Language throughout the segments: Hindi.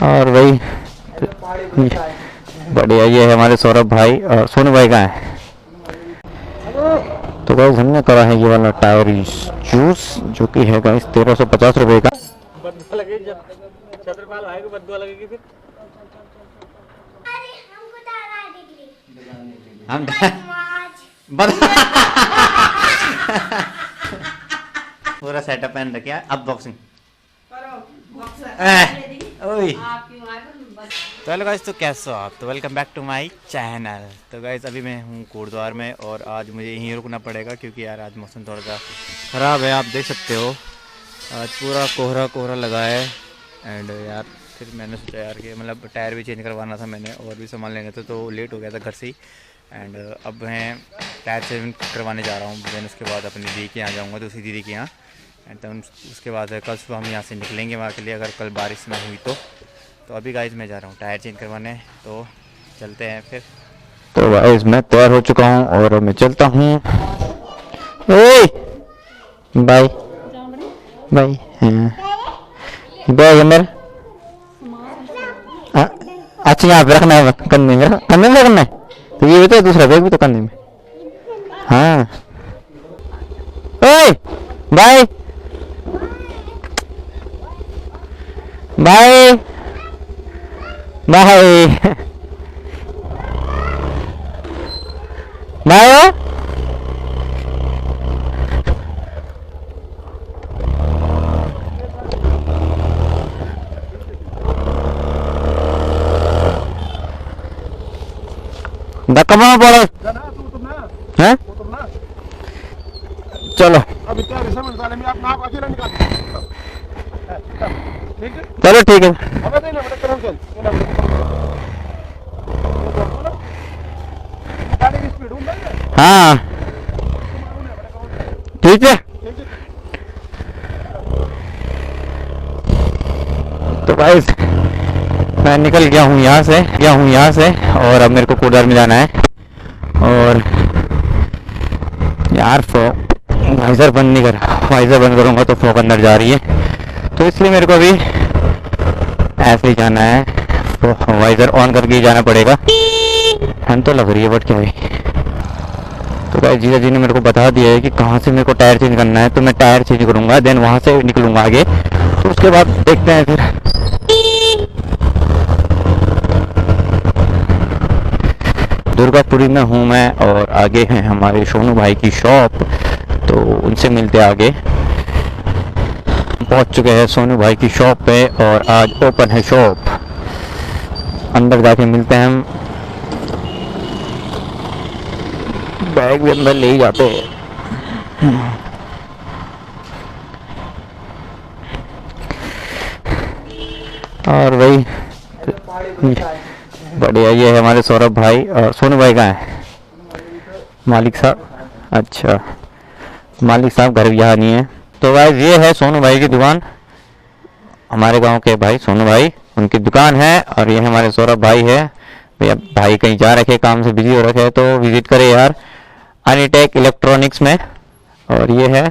और वही बढ़िया। ये है हमारे सौरभ भाई और सोनू भाई का है। तो गाइस हमने करा है ये वाला टायर जूस जो कि है गाइस 1350 रुपये का। बदुआ लगेगी जब छत्रपाल भाई को बदुआ लगेगी फिर हम पूरा सेटअप पहन रखे अब बॉक्सिंग तो हेलो गाइस, तो कैसे हो आप? तो welcome back to my channel. तो गाइस अभी मैं हूँ कोटद्वार में और आज मुझे यहीं रुकना पड़ेगा क्योंकि यार आज मौसम थोड़ा सा ख़राब है। आप देख सकते हो आज पूरा कोहरा कोहरा लगा है। एंड यार फिर मैंने सोचा यार कि मतलब टायर भी चेंज करवाना था मैंने और भी सामान लेने थे, तो लेट हो गया था घर से ही। एंड अब मैं टायर चेंज करवाने जा रहा हूँ। देन उसके बाद अपनी दीदी के यहाँ जाऊँगा, दूसरी दीदी के यहाँ। एंड तब उसके बाद कल सुबह हम यहाँ से निकलेंगे वहाँ के लिए, अगर कल बारिश ना हुई तो अभी गाइस मैं जा रहा हूँ टायर चेंज करवाने, तो चलते हैं फिर। तो गाइस मैं तैयार हो चुका हूँ और मैं चलता हूँ। Bye bye. बैग मेरा अच्छा यहाँ पे रखना है, कंधे में रखना है। तो ये भी तो दूसरा बैग भी तो कंधे में। हाँ बाय बाय बाय बाय। धक्का मार पड़ो है। चलो चलो ठीक है। हाँ ठीक है। तो भाई मैं निकल गया हूँ यहाँ से और अब मेरे को कोटद्वार में जाना है। और यार वाइजर बंद नहीं कर, वाइजर बंद करूँगा तो फॉग अंदर जा रही है, तो इसलिए मेरे को अभी ऐसे ही जाना है। तो वाइजर ऑन करके ही जाना पड़ेगा। ठंड तो लग रही है बट क्या है। तो गाइस जीजा जी ने मेरे को बता दिया है कि कहाँ से मेरे को टायर चेंज करना है, तो मैं टायर चेंज करूँगा, देन वहाँ से निकलूँगा आगे। तो उसके बाद देखते हैं फिर। दुर्गापुरी में हूँ मैं और आगे है हमारे सोनू भाई की शॉप, तो उनसे मिलते आगे। पहुँच चुके हैं सोनू भाई की शॉप पे और आज ओपन है शॉप। अंदर जाके मिलते हैं हम। बैग भी अंदर ले ही जाते हैं। और वही बढ़िया। ये है हमारे सौरभ भाई और सोनू भाई का है मालिक साहब। अच्छा मालिक साहब घर यहाँ नहीं है। तो गाइस ये है सोनू भाई की दुकान, हमारे गांव के भाई सोनू भाई उनकी दुकान है। और ये हमारे सौरभ भाई है। भैया भाई कहीं जा रखे, काम से बिजी हो रखे हैं, तो विजिट करे यार अनिटेक इलेक्ट्रॉनिक्स में। और ये है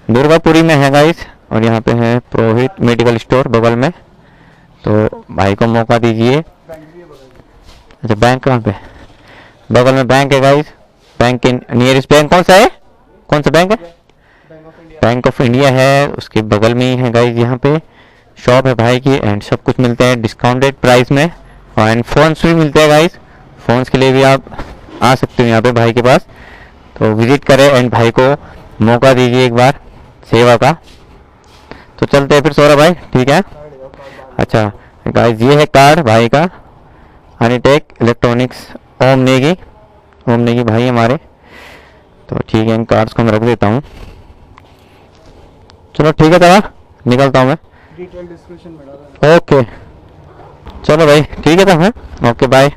दुर्गापुरी में है गाइस। और यहाँ पे है प्रोहित मेडिकल स्टोर बगल में, तो भाई को मौका दीजिए। अच्छा बैंक कहाँ पे? बगल में बैंक है गाइस। बैंक इन नियरेस्ट बैंक कौन सा है? कौन सा बैंक है? बैंक ऑफ इंडिया है, उसके बगल में ही है गाइस। यहाँ पे शॉप है भाई की एंड सब कुछ मिलते हैं डिस्काउंटेड प्राइस में। एंड फोन्स भी मिलते हैं गाइस, फोन्स के लिए भी आप आ सकते हो यहाँ पे भाई के पास। तो विजिट करें एंड भाई को मौका दीजिए एक बार सेवा का। तो चलते हैं फिर सौरभ भाई, ठीक है। अच्छा गाइस ये है कार्ड भाई का, अनिटेक इलेक्ट्रॉनिक्स ओम नेगी भाई हमारे। तो ठीक है, इन कार्ड्स को मैं रख देता हूँ। चलो ठीक है, तब निकलता हूँ मैं। डिटेल डिस्क्रिप्शन में डाला। ओके चलो भाई ठीक है तब है। Okay bye.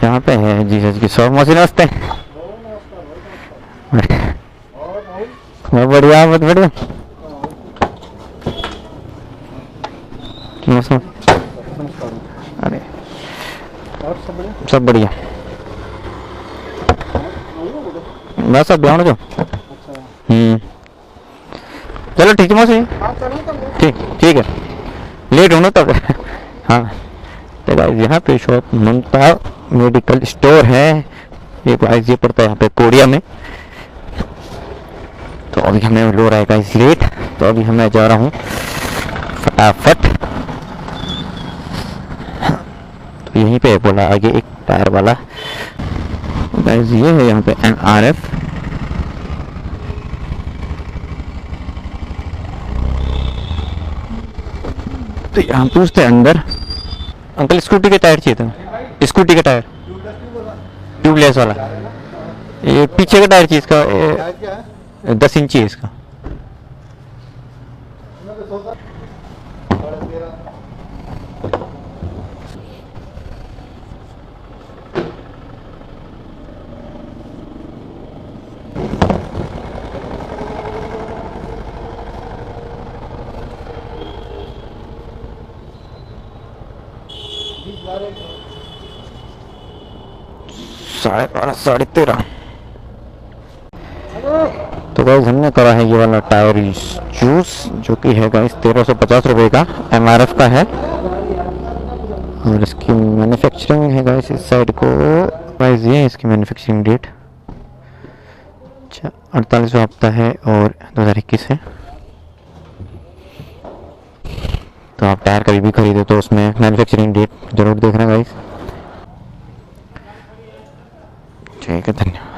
यहाँ पे है जीसस की शॉप। मशीन वास्ते बहुत बढ़िया, बहुत बढ़िया। मौसम अरे और सब बढ़िया। सब बढ़िया। बस अब ब्याह जो। अच्छा चलो ठीक है मौसी, हाँ चलो तो ठीक ठीक है, लेट होना तब। हाँ तो गाइस यहाँ पे शॉप ममता मेडिकल स्टोर है। ये गाइस ये पड़ता है यहाँ पे कोरिया में। तो अभी हमें लो रहा है गाइस लेट, तो अभी मैं जा रहा हूँ फटाफट। तो यहीं पे बोला आगे एक टायर वाला। गाइस ये है यहाँ पे NRF। तो यहाँ पूछते हैं अंदर, अंकल स्कूटी के टायर चाहिए था, स्कूटी का टायर ट्यूबलेस वाला। ये पीछे का टायर चाहिए इसका, क्या है 10 इंची है इसका। साढ़े 12 साढ़े 13। तो गाइस हमने करा है ये वाला टायर जूस, जो कि है गाइस 1350 रुपये का, MRF का है। और इसकी मैन्युफैक्चरिंग है गाइस इस साइड को। गाइस ये है इसकी मैन्युफैक्चरिंग डेट, 48वां हफ्ता है और 2021 है। तो आप टायर कभी भी खरीदे तो उसमें मैन्युफैक्चरिंग डेट जरूर देखना गाइस। ठीक है, धन्यवाद।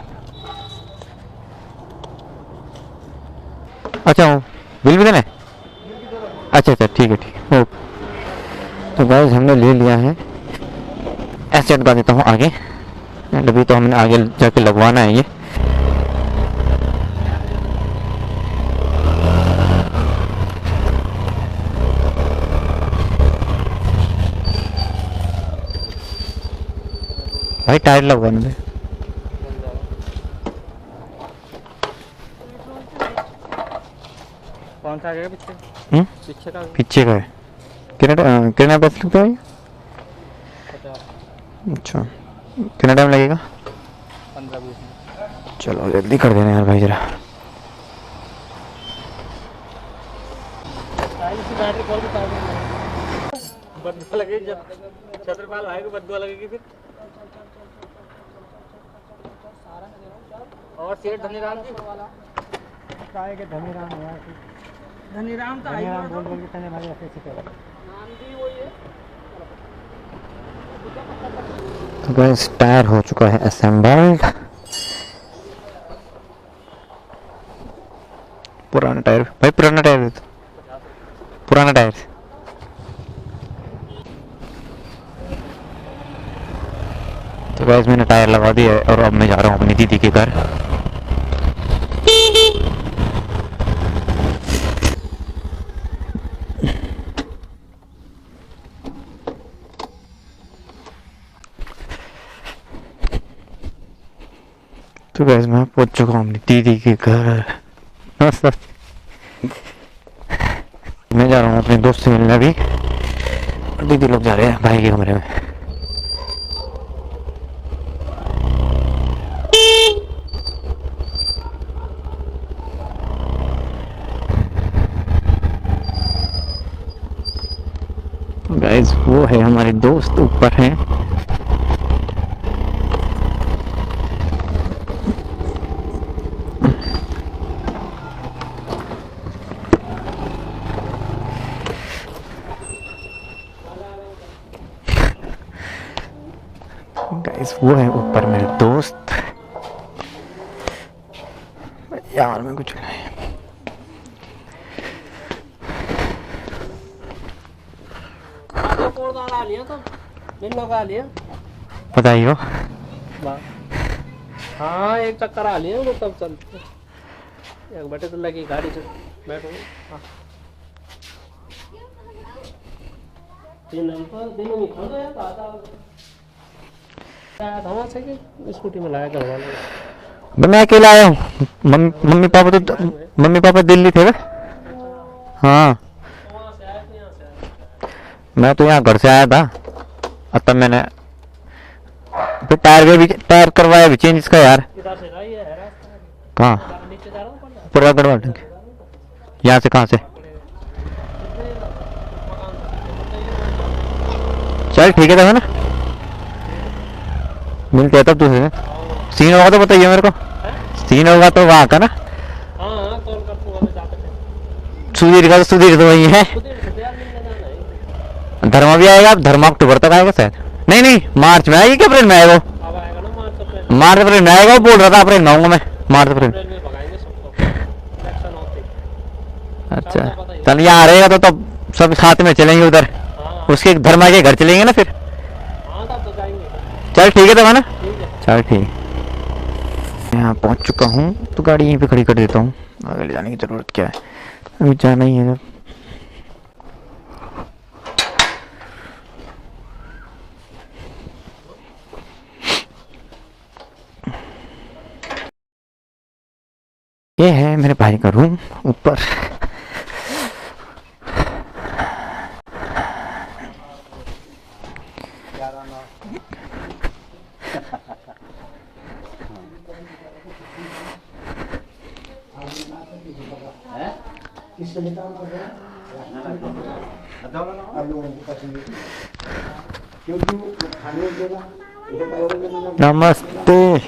अच्छा वो बिल भी देना है? अच्छा अच्छा ठीक है ठीक है ओके। तो गाइस हमने ले लिया है, ऐसे लगा देता हूँ आगे। अभी तो हमने आगे जाके लगवाना है ये। भाई टायर लगवाने दे। कौन सा आएगा पीछे? पीछे का पीछे का है। कितना पैसे लगता है? 50 अच्छा कितना टाइम लगेगा? 15-20 मिनट। चलो जल्दी कर देना यार भाई जरा। बैटरी कॉल भी बदबू लगेगी जब छत्रपाल भाई को बदबू लगेगी फिर। और सेठ धनीराम जी काहे के धनीराम है यार, धनीराम तो आई बोल बोल के तने भाई ऐसे कर नाम भी वही है। तो गाइस टायर हो चुका है असेंबल्ड। पुराना टायर भाई, पुराना टायर दे दो, पुराना टायर। तो गाइस मैंने टायर लगा दिया है और अब मैं जा रहा हूँ अपनी दीदी के घर। तो गाइस मैं पहुंच चुका हूँ अपनी दीदी के घर। मैं जा रहा हूँ अपने दोस्त से मिलने अभी, और दीदी लोग जा रहे हैं भाई के कमरे में। गाइस वो है हमारे दोस्त ऊपर हैं। गाइस वो है ऊपर मेरे दोस्त। यार मैं कुछ नहीं। बताइए। हाँ एक चक्कर आ लिए वो तब चलते एक बैठे तो लगी गाड़ी से बैठो। हाँ दिन में खा गया था। वहाँ से कि स्कूटी में लाया घर वालों ने? मैं अकेला आया हूँ। मम्मी पापा दिल्ली थे वे। हाँ वहाँ से आया कि यहाँ से आया? मैं तो यहाँ घर से आया था। अब तब मैंने फिर टायर करवाया भी चेंज इसका यार। इधर से जाइए है रास्ता है। कहाँ? इधर नीचे जा रहा हूँ पड़ना। पूरा गढ़वा ढंग यहाँ से कहाँ से? चल ठीक है तब है ना, मिलते हैं तब तुझसे। सीन होगा तो बताइए मेरे को, सीन होगा तो वहाँ का ना। हाँ कॉल कर दूंगा मैं जाकर के। सुधीर तो वही है। उधर से यार मिलने जाना है। धर्मा भी आएगा, अब धर्मा अक्टूबर तक आएगा शायद। नहीं मार्च में आएगी कि अप्रैल में आएगा? अब आएगा ना मार्च अप्रैल में आएगा। वो बोल रहा था अप्रैल में आऊंगा मैं, मार्च अप्रैल। अप्रैल में भगाएंगे सबको इलेक्शन होते ही। अच्छा चल यहाँ रहेगा तो तब सब साथ में चलेंगे उधर, हाँ उसके धर्मा के घर चलेंगे ना फिर। हाँ तब तो जाएंगे। चल ठीक है तब है ना। ठीक है। चल ठीक। यहाँ पहुँच चुका हूँ तो गाड़ी यहीं पे खड़ी कर देता हूँ, आगे ले जाने की ज़रूरत क्या है, अभी जाना ही है जब। ये है मेरे भाई का रूम ऊपर। नमस्ते।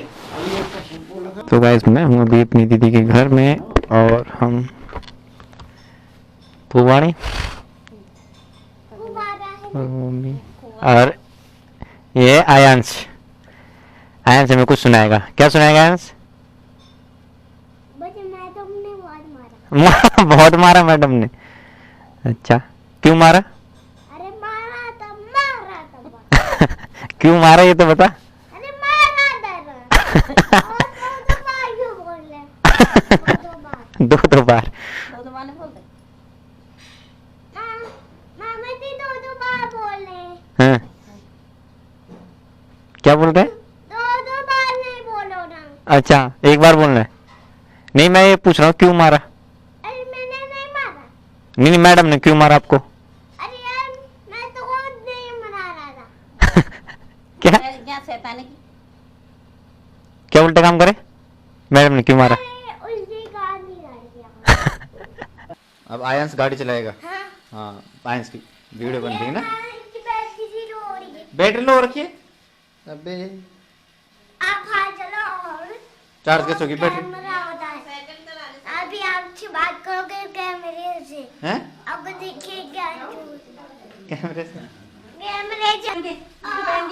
तो गाइस मैं हूँ अभी अपनी दीदी के घर में और हम पुवाणी और मम्मी और ये आयांश हमें कुछ सुनाएगा। क्या सुनाएगा आयांश? बहुत मारा मैडम ने। अच्छा क्यों मारा? अरे मारा था क्यों मारा ये तो बता। अरे मारा था दो बार क्यों बोल रहे? दो बार माने बोल दे। मामा जी दो बार बोल रहे। हाँ क्या बोल रहे हैं? दो बार नहीं बोलो ना। अच्छा एक बार बोलना है। नहीं मैं ये पूछ रहा हूँ क्यों मारा? अरे मैंने नहीं मारा। नहीं मैडम ने क्यों मारा आपको? अरे यार मैं तो खुद नहीं मना रहा था। क्या क्या शैतानी की? क्या उल्टा काम करे? मैडम ने क्यों मारा? अरे उल्टी गाली गाड़ी। अब आयांश गाड़ी चलाएगा। हाँ हाँ आयांश की वीडियो बन रही है ना। इसकी बैटरी जीरो हो रही है। बैटरी लो रखिए। अबे आप हाथ चलो और चार्ज कैसे होगी बैटरी? कैमरा होता है। अभी आपसे बात करोगे कैमरे से, हैं? आपको दिखेगा कैमरे से? कैमरे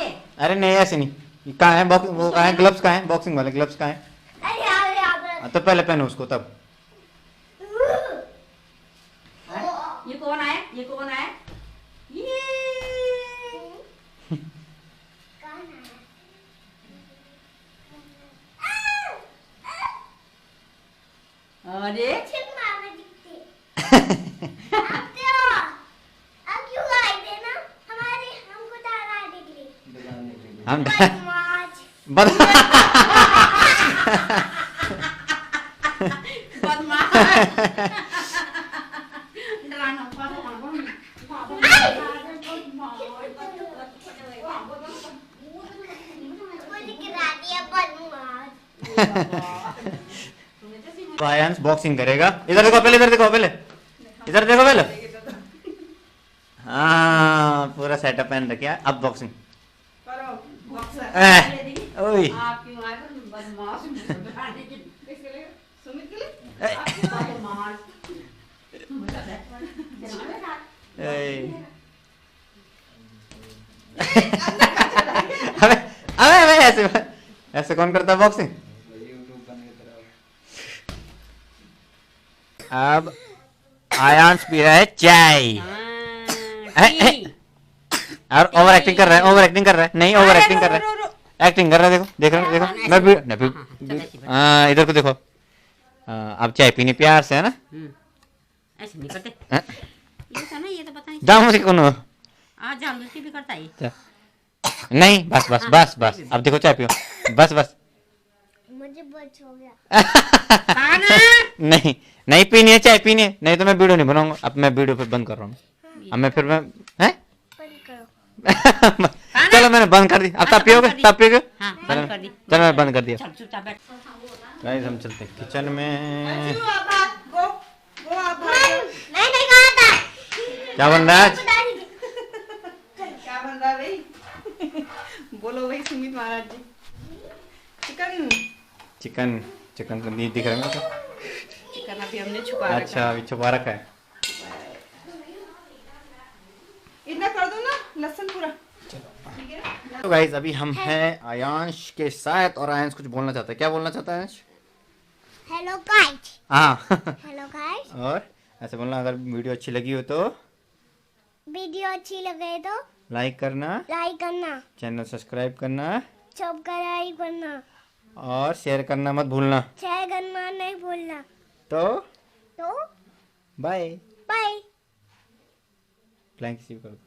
से। अरे नहीं ऐसे नहीं। ये कहाँ है बॉक्स? वो कहाँ है? ग्लव्स कहाँ है? बॉक्सिंग वाले ग्लव्स कहाँ है? अरे यार हाँ, तो पहले पहनो उसको तब। ये कौन आया? ये कौन आया? ये अरे छिप मारने दिखती। अब क्यों आई देना हमारे हमको तारा डिग्री हम बदमाश। बता डराना मुझे गिरा दिया बदमाश। आयांश बॉक्सिंग करेगा। इधर देखो पहले, इधर देखो पहले, इधर देखो पहले। हाँ पूरा सेटअप पहन रखा है। अब बॉक्सिंग। ओए आप क्यों आए? बदमाश डराने के लिए, सुमित के लिए आप बदमाश। अबे अबे ऐसे ऐसे कौन करता है बॉक्सिंग? अब आयांश पी रहा है चाय और ओवर एक्टिंग कर रहा है। ओवर एक्टिंग कर रहा है। नहीं ओवर एक्टिंग कर रहा है। एक्टिंग कर रहा है। देखो देख रहे देखो। मैं भी हाँ इधर को देखो। अब चाय पीनी प्यार से है ना। ऐसे नहीं करते। हाँ? ये तो ना, ये तो पता नहीं जाओ मुझे कौन हो? आज जानबूझ के भी करता है। नहीं, बस बस बस बस, अब देखो चाय पियो, बस बस। मुझे बच हो गया। नहीं नहीं पीनी है चाय, पीनी है, नहीं तो मैं वीडियो नहीं बनाऊंगा। अब मैं वीडियो फिर बंद कर रहा हूँ। अब मैं फिर मैं हैं बंद करो। चलो मैंने बंद कर दी। अब तब पियोगे, तब पियोगे। हाँ बंद कर दी। चलो मैं बंद कर दिया। चल चुपचाप बैठ। गाइस हम चलते हैं किचन में। मैं नहीं कहा था। क्या बन रहा है आज? क्या बन रहा है भाई? बोलो भाई सुमित महाराज जी। चिकन। चिकन, चिकन तो नहीं दिख रहा है मेरे को। चिकन अभी हमने छुपा रखा अच्छा, अभी छुपा रखा है। इतना कर दो ना लहसुन पूरा। ठीक है ना? तो गाइस अभी हम हैं आयांश के साथ, और आयांश कुछ बोलना चाहता है। क्या बोलना चाहता है आयांश? Hello guys. हाँ हेलो गाइस। और ऐसे बोलना, अगर वीडियो अच्छी लगी हो तो वीडियो अच्छी लगे तो लाइक करना, लाइक करना, चैनल सब्सक्राइब करना, सब्सक्राइब करना, और शेयर करना मत भूलना। शेयर करना नहीं भूलना। तो तो बाय। बाय। फ्लैंक रिसीव कर दो।